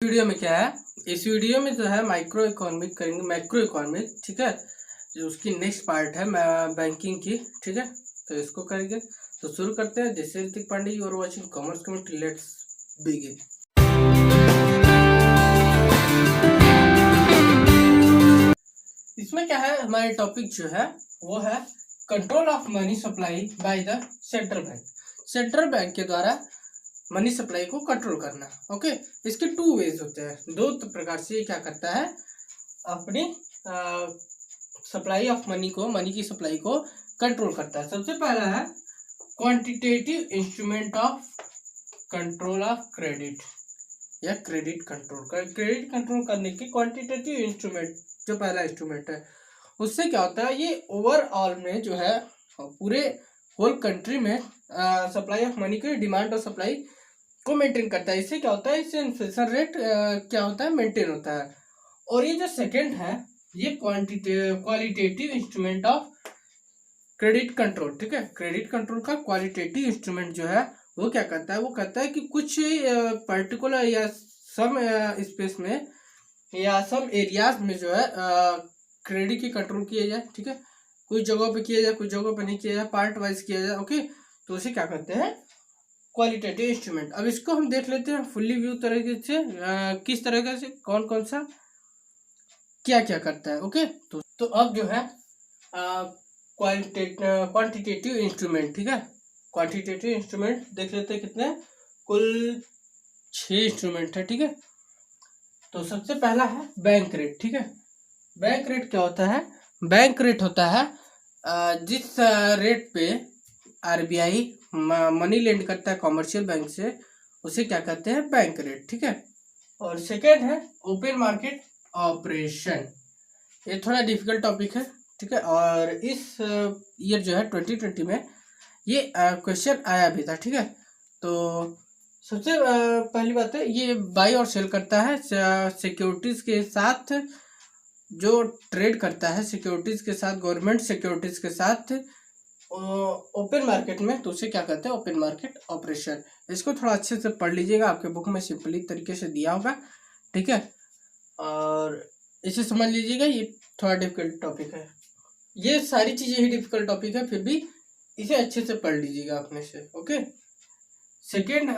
Video में क्या है, इस वीडियो में जो है माइक्रो इकोनॉमिक करेंगे, मैक्रो इकोनॉमिक, ठीक है। जो उसकी नेक्स्ट पार्ट है बैंकिंग की, ठीक है। तो इसको करेंगे, तो शुरू करते हैं। This is Hrithik Pandey, you are watching commerce community, let's begin. इसमें क्या है, हमारे टॉपिक जो है वो है control of money supply by the central bank. Central bank के द्वारा मनी सप्लाई को कंट्रोल करना। ओके, इसके टू वेज होते हैं, दो प्रकार से ये क्या करता है, अपनी सप्लाई ऑफ मनी को, मनी की सप्लाई को कंट्रोल करता है। सबसे पहला है quantitative instrument of control of credit या क्रेडिट कंट्रोल। क्रेडिट कंट्रोल करने के क्वांटिटेटिव इंस्ट्रूमेंट जो पहला इंस्ट्रूमेंट है, उससे क्या होता है, ये ओवरऑल में जो है पूरे होल कंट्री में सप्लाई ऑफ मनी की डिमांड और सप्लाई को मेंटेन करता है। इससे क्या होता है, इससे इन्फ्लेशन रेट क्या होता है, मेंटेन होता है। और ये जो सेकंड है, ये qualitative instrument of credit control, ठीक है। क्रेडिट कंट्रोल का क्वालिटेटिव इंस्ट्रूमेंट जो है वो क्या करता है, वो कहता है कि कुछ पर्टिकुलर या सम स्पेस में या सम एरियाज में जो है क्रेडिट की कंट्रोल किया जाए, ठीक है। कुछ जगहों पे किया जाए, कुछ जगहों पे नहीं किया जाए, पार्ट वाइज किया जाए। ओके, तो उसे क्या करते हैं, क्वालिटेटिव इंस्ट्रूमेंट। अब इसको हम देख लेते हैं फुल्ली व्यू तरीके से, किस तरह से कौन कौन सा क्या क्या करता है। ओके, तो अब जो है क्वांटिटेटिव इंस्ट्रूमेंट, ठीक है। क्वांटिटेटिव इंस्ट्रूमेंट देख लेते हैं कितने, कुल 6 इंस्ट्रूमेंट है, ठीक है। तो सबसे पहला है बैंक रेट, ठीक है। बैंक रेट क्या होता है, बैंक रेट होता है जिस रेट पे आरबीआई मनी लेंड करता है कॉमर्शियल बैंक से, उसे क्या कहते हैं, बैंक रेट, ठीक है। और सेकेंड है ओपन मार्केट ऑपरेशन। ये थोड़ा डिफिकल्ट टॉपिक है, ठीक है। और इस ईयर जो है 2020 में ये क्वेश्चन आया भी था, ठीक है। तो सबसे पहली बात है, ये बाई और सेल करता है सिक्योरिटीज के साथ, जो ट्रेड करता है सिक्योरिटीज के साथ, गवर्नमेंट सिक्योरिटीज के साथ ओपन मार्केट में, तो उसे क्या कहते हैं, ओपन मार्केट ऑपरेशन। इसको थोड़ा अच्छे से पढ़ लीजिएगा, आपके बुक में सिंपली तरीके से दिया होगा, ठीक है। और इसे समझ लीजिएगा, ये थोड़ा डिफिकल्ट टॉपिक है। ये सारी चीजें ही डिफिकल्ट टॉपिक है, फिर भी इसे अच्छे से पढ़ लीजिएगा अपने से। ओके, सेकेंड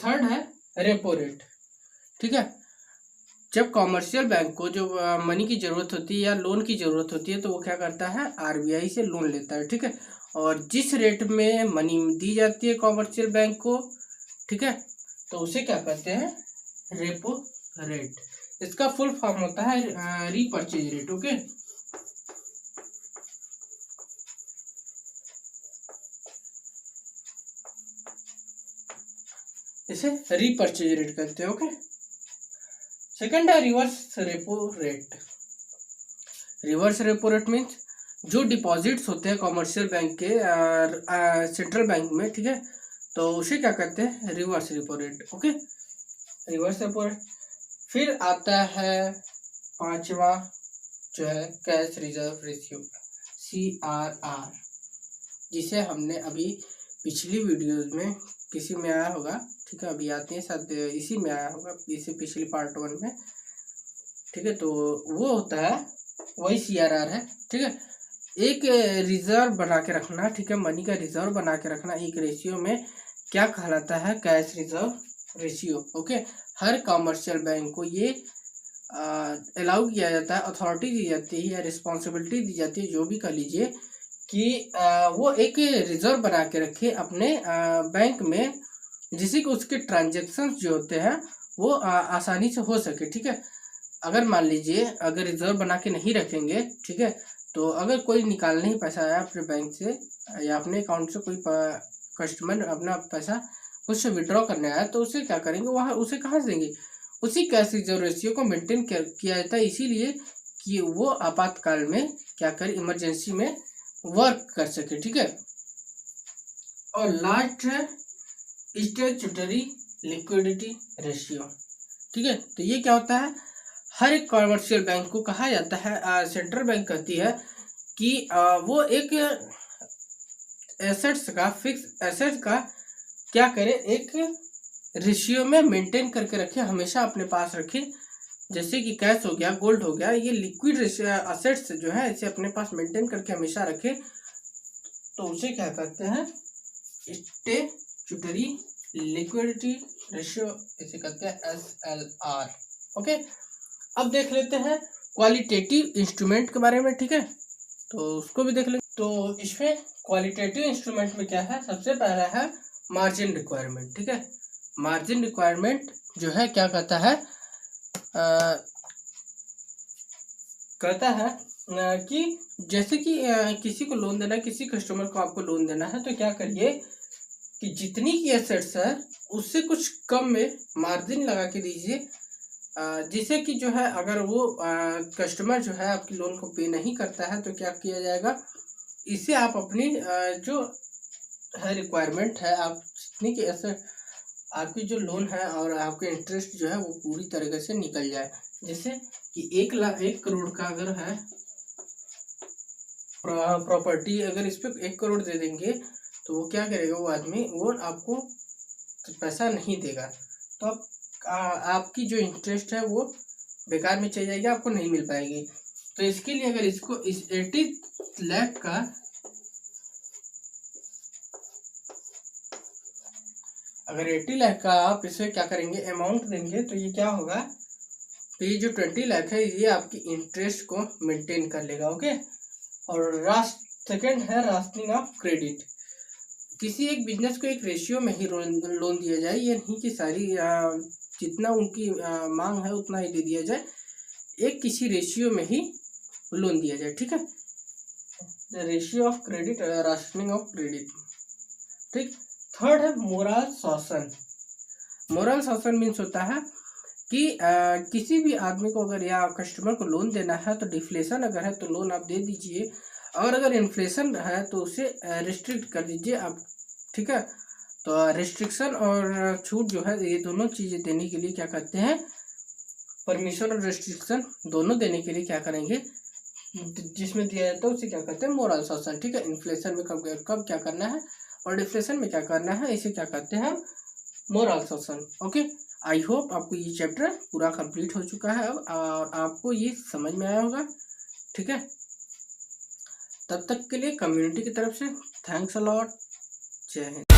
थर्ड है रेपो रेट, ठीक है। जब कॉमर्शियल बैंक को जो मनी की जरूरत होती है या लोन की जरूरत होती है, तो वो क्या करता है, आरबीआई से लोन लेता है, ठीक है। और जिस रेट में मनी दी जाती है कॉमर्शियल बैंक को, ठीक है, तो उसे क्या कहते हैं, रेपो रेट। इसका फुल फॉर्म होता है रीपर्चेज रेट। ओके, इसे रीपर्चेज रेट कहते हैं। ओके, सेकंड है reverse repo rate. Reverse repo rate means जो डिपॉजिट्स होते हैं कॉमर्शियल बैंक के सेंट्रल बैंक में, ठीक है, तो उसे क्या कहते हैं, reverse repo rate. Okay, reverse repo rate. फिर आता है पांचवा जो है कैश रिजर्व रेशियो, CRR, जिसे हमने अभी पिछली वीडियोज में किसी में आया होगा, ठीक है, अभी आते हैं साथ इसी में आया होगा, इसी पिछली पार्ट 1 में, ठीक है। तो वो होता है, वही CRR है, ठीक है। एक रिजर्व बना के रखना, ठीक है, मनी का रिजर्व बना के रखना एक रेशियो में, क्या कहलाता है, कैश रिजर्व रेशियो। ओके, हर कॉमर्शियल बैंक को ये अलाउ किया जाता है, अथॉरिटी दी जाती है या रिस्पॉन्सिबिलिटी दी जाती है, जो भी कर लीजिए, कि वो एक रिजर्व बना के रखे अपने बैंक में, जिससे कि उसके ट्रांजेक्शन्स जो होते हैं वो आसानी से हो सके, ठीक है। अगर मान लीजिए अगर रिजर्व बना के नहीं रखेंगे, ठीक है, तो अगर कोई निकालने ही पैसा आया अपने बैंक से या अपने अकाउंट से, कोई कस्टमर अपना पैसा कुछ से विड्रॉ करने आया, तो उसे क्या करेंगे, वहाँ उसे कहाँ से देंगे, उसी कैश रिजर्व रेशियो को मेंटेन किया जाता है, इसीलिए कि वो आपातकाल में क्या करे, इमरजेंसी में वर्क कर सके, ठीक है। और लास्ट है स्टैट्यूटरी लिक्विडिटी रेशियो, ठीक है। तो ये क्या होता है, हर एक कॉमर्शियल बैंक को कहा जाता है, सेंट्रल बैंक कहती है कि वो एक एसेट्स का, फिक्स एसेट्स का क्या करे, एक रेशियो में मेंटेन करके रखे, हमेशा अपने पास रखे। जैसे कि कैश हो गया, गोल्ड हो गया, ये लिक्विड असेट्स जो है इसे अपने पास मेंटेन करके हमेशा रखे, तो उसे क्या कहते हैं, स्टैट्यूटरी लिक्विडिटी रेशियो, इसे कहते हैं SLR। ओके, अब देख लेते हैं क्वालिटेटिव इंस्ट्रूमेंट के बारे में, ठीक है, तो उसको भी देख लेते। तो इसमें क्वालिटेटिव इंस्ट्रूमेंट में क्या है, सबसे पहला है मार्जिन रिक्वायरमेंट, ठीक है। मार्जिन रिक्वायरमेंट जो है क्या कहता है, कहता है कि जैसे कि किसी को लोन देना है, किसी कस्टमर को आपको लोन देना है, तो क्या करिए कि जितनी की एसेट्स है उससे कुछ कम में मार्जिन लगा के दीजिए, जिससे कि जो है अगर वो कस्टमर जो है आपकी लोन को पे नहीं करता है तो क्या किया जाएगा, इससे आप अपनी जो है रिक्वायरमेट है, आप जितनी की एसेट आपकी जो लोन है और आपके इंटरेस्ट जो है वो पूरी तरीके से निकल जाए। जैसे कि 1 करोड़ का अगर है प्रॉपर्टी, अगर इस पर 1 करोड़ दे देंगे तो वो क्या करेगा, वो आदमी वो आपको पैसा नहीं देगा, तो आपकी जो इंटरेस्ट है वो बेकार में चली जाएगी, आपको नहीं मिल पाएगी। तो इसके लिए अगर इसको इस 80 लाख का अगर 80 लाख का आप इसे क्या करेंगे, अमाउंट देंगे, तो ये क्या होगा, तो ये जो 20 लाख है ये आपकी इंटरेस्ट को मेंटेन कर लेगा। ओके, और सेकंड है राशनिंग ऑफ क्रेडिट। किसी एक बिजनेस को एक रेशियो में ही लोन दिया जाए, ये नहीं कि सारी जितना उनकी मांग है उतना ही दे दिया जाए, एक किसी रेशियो में ही लोन दिया जाए, ठीक है। Ratio of credit, rationing of credit, ठीक। थर्ड है मोरल शासन। मोरल शासन मीन्स होता है कि किसी भी आदमी को अगर या कस्टमर को लोन देना है तो डिफ्लेशन अगर है तो लोन आप दे दीजिए, और अगर इन्फ्लेशन है तो उसे रिस्ट्रिक्ट कर दीजिए आप, ठीक है। तो रिस्ट्रिक्शन और छूट जो है ये दोनों चीज़ें देने के लिए क्या करते हैं, परमिशन और रिस्ट्रिक्शन दोनों देने के लिए क्या करेंगे, जिसमें दिया जाता है उसे क्या कहते हैं, मोरल शासन, ठीक है। इन्फ्लेशन में कब क्या करना है और डिफ्लेशन में क्या करना है, इसे क्या कहते हैं, मोरल शासन। ओके, आई होप आपको ये चैप्टर पूरा कंप्लीट हो चुका है अब, और आपको ये समझ में आया होगा, ठीक है। तब तक के लिए कम्युनिटी की तरफ से थैंक्स अ लॉट, जय हिंद।